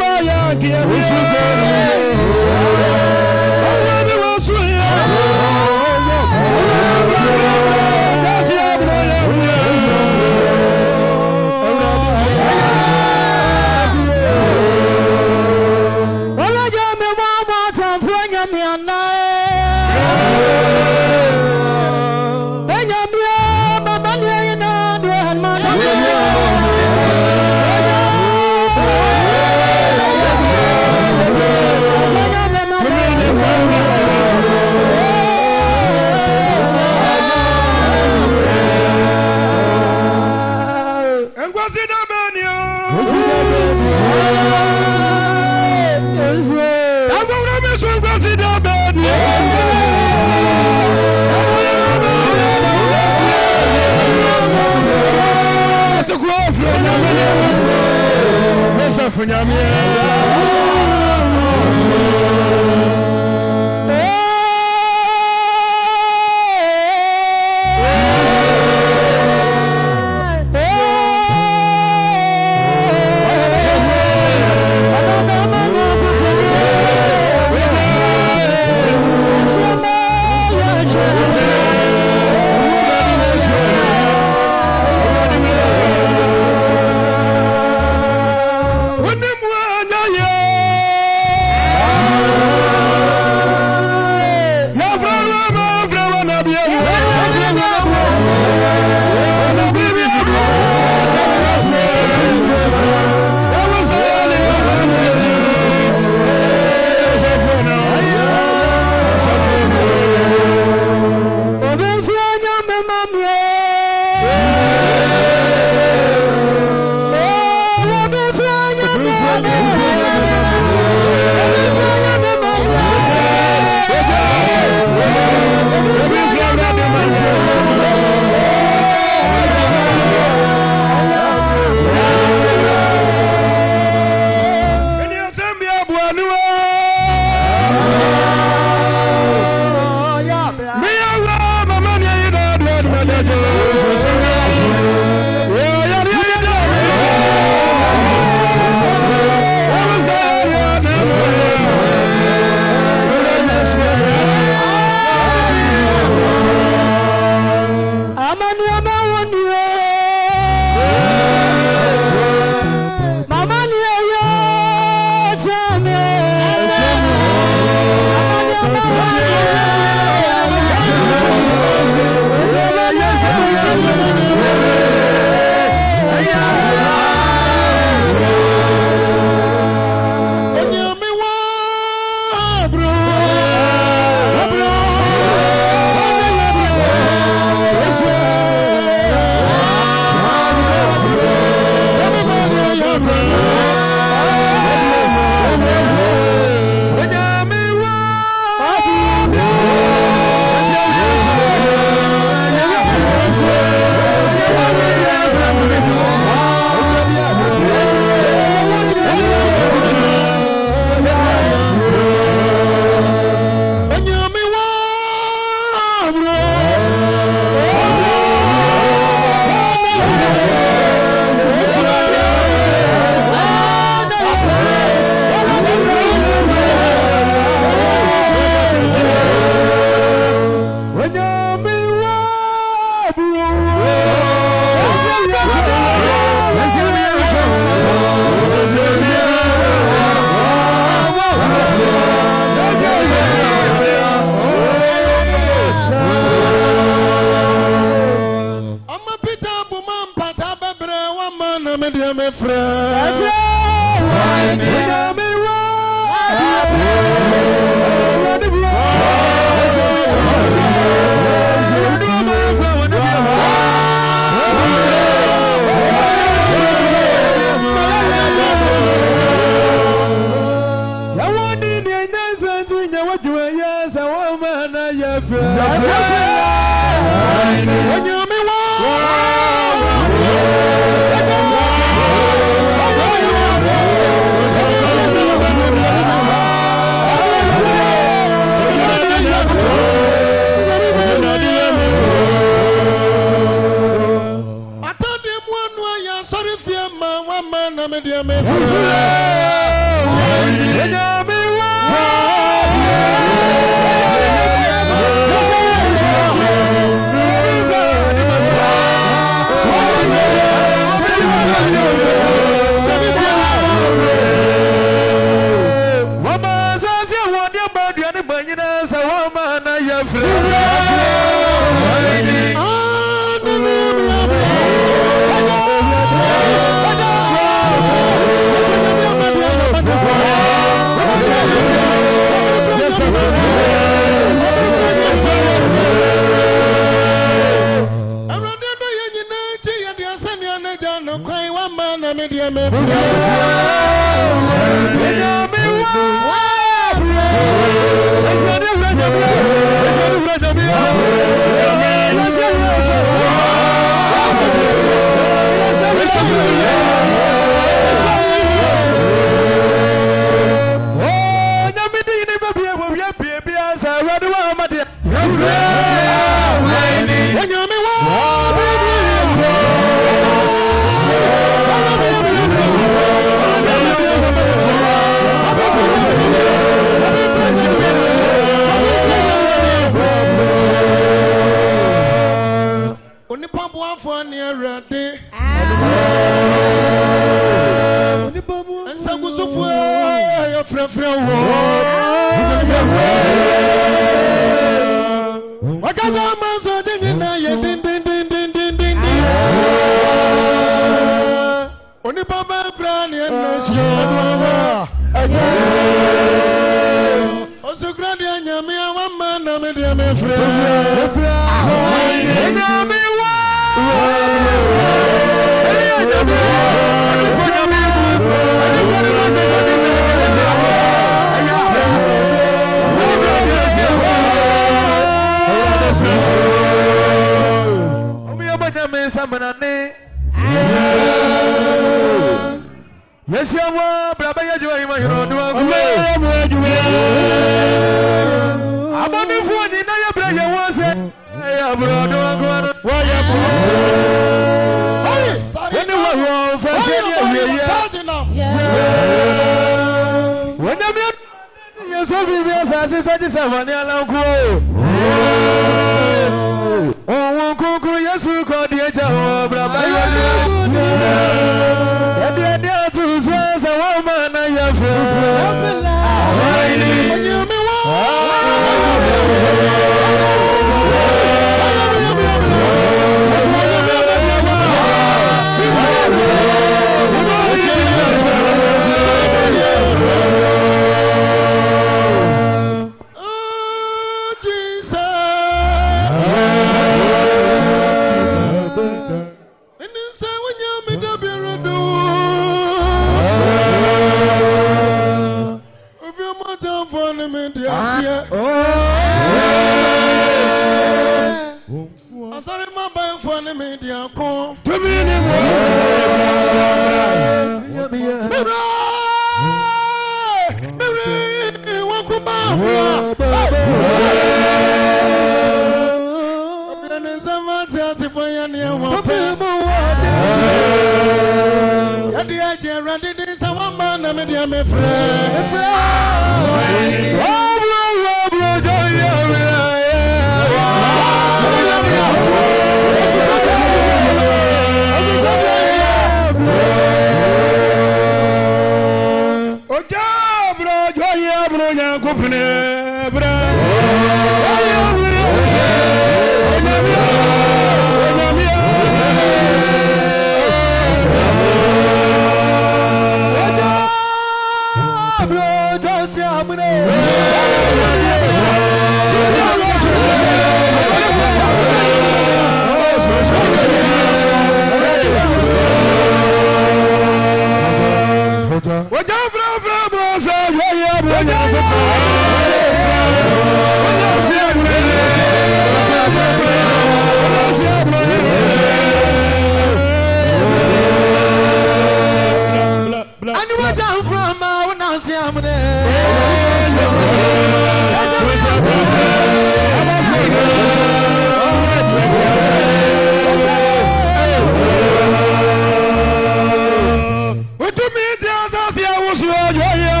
Yeah.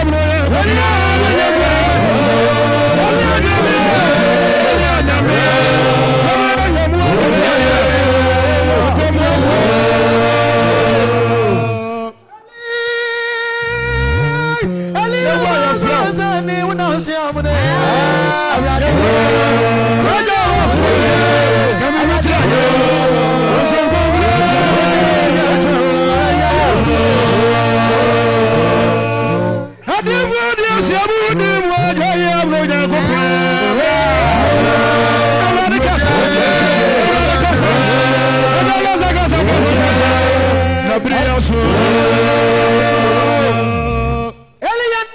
Elian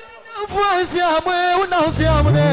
voice ya mwe unahusi ya mne.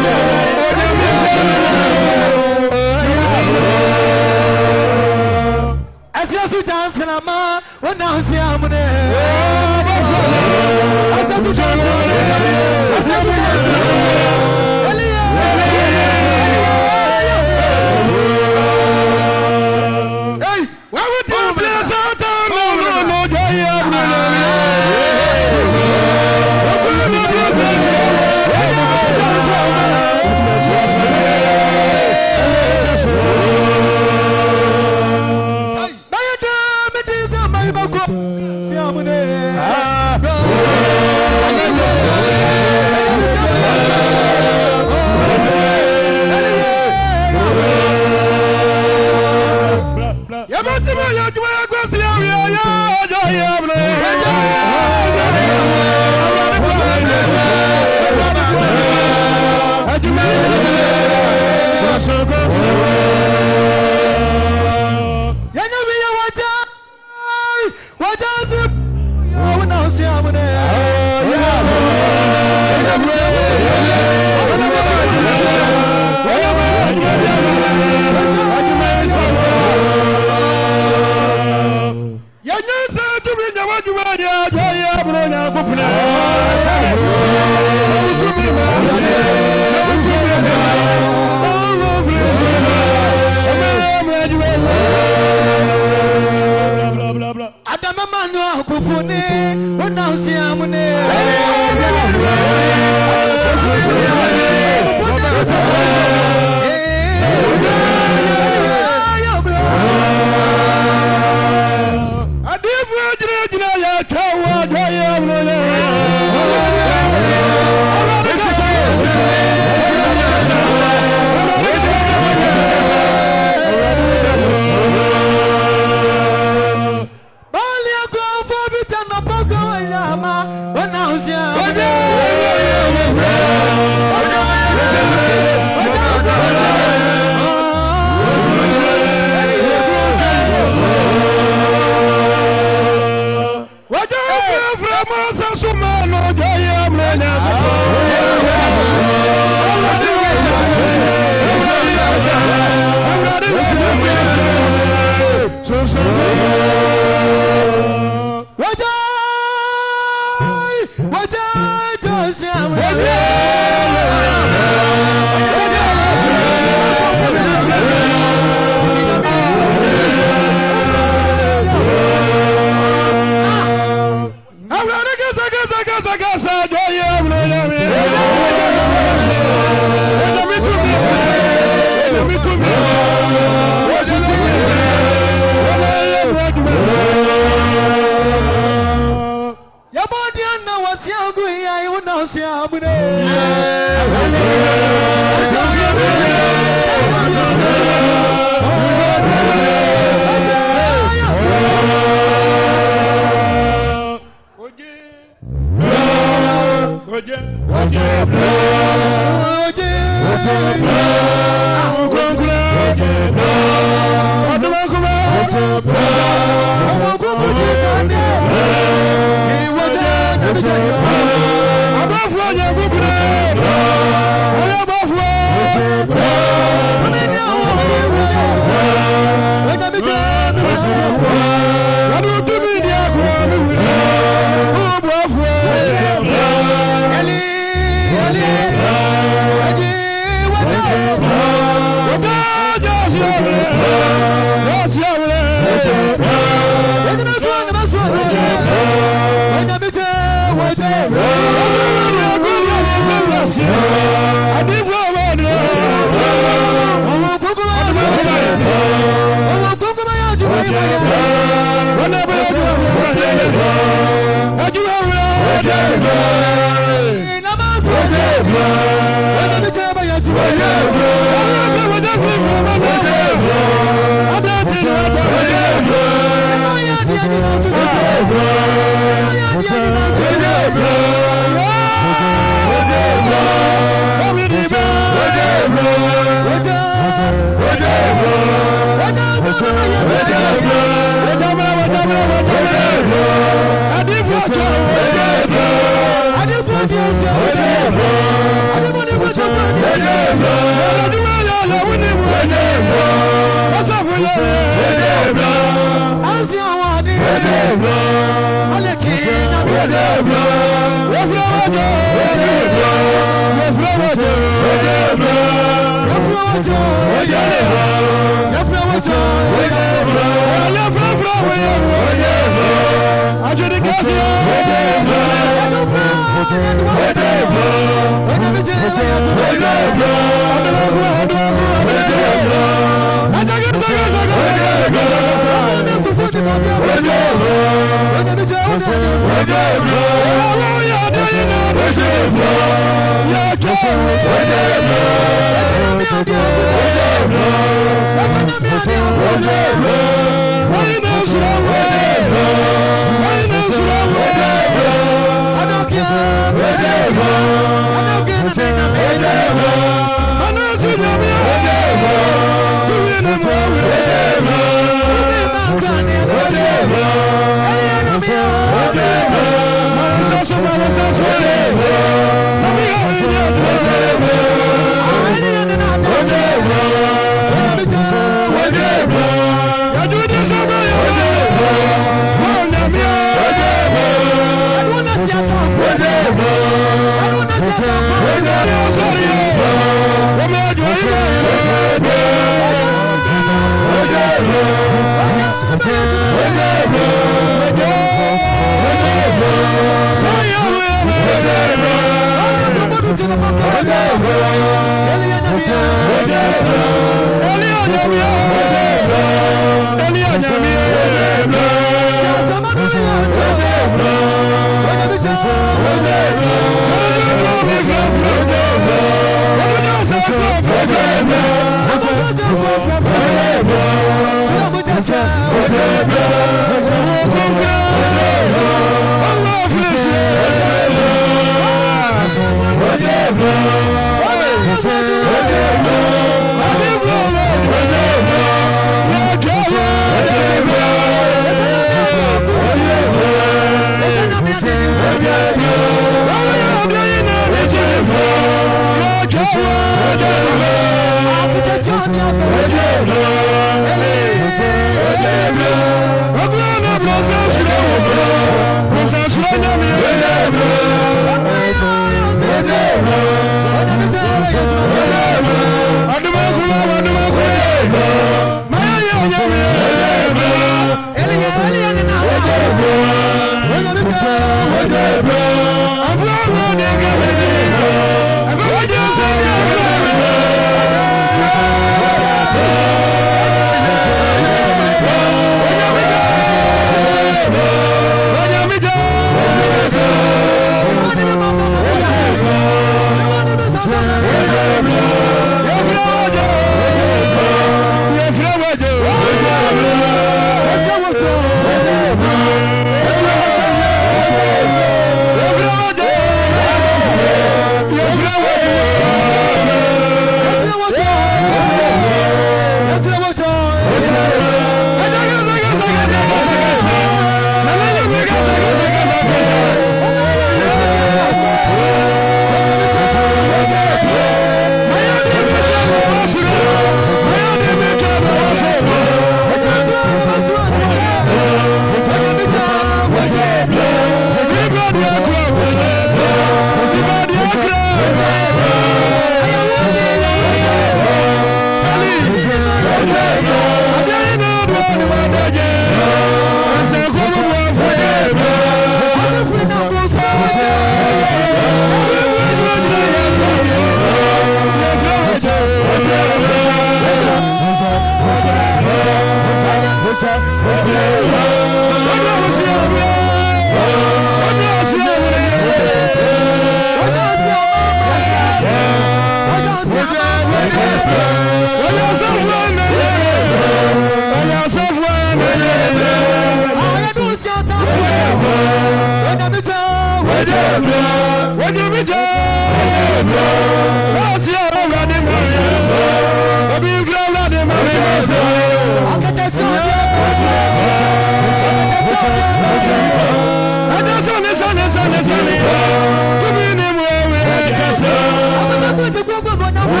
Go,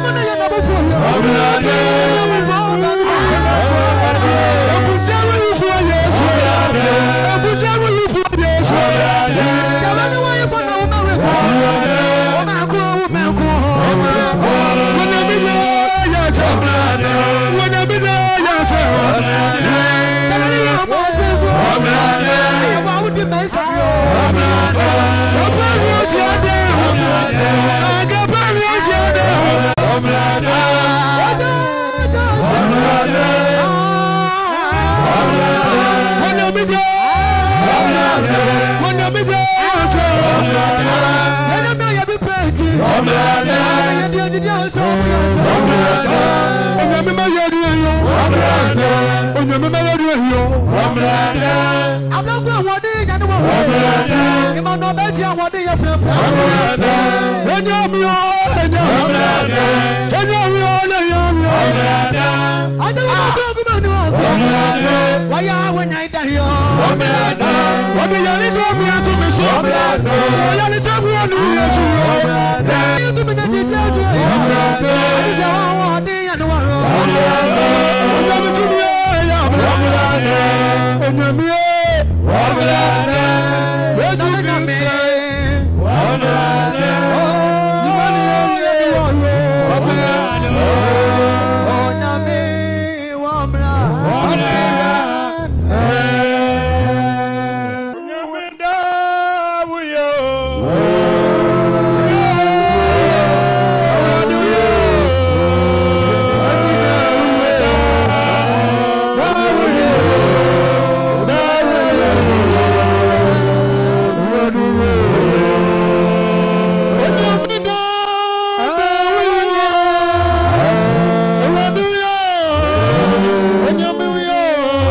I'm I'm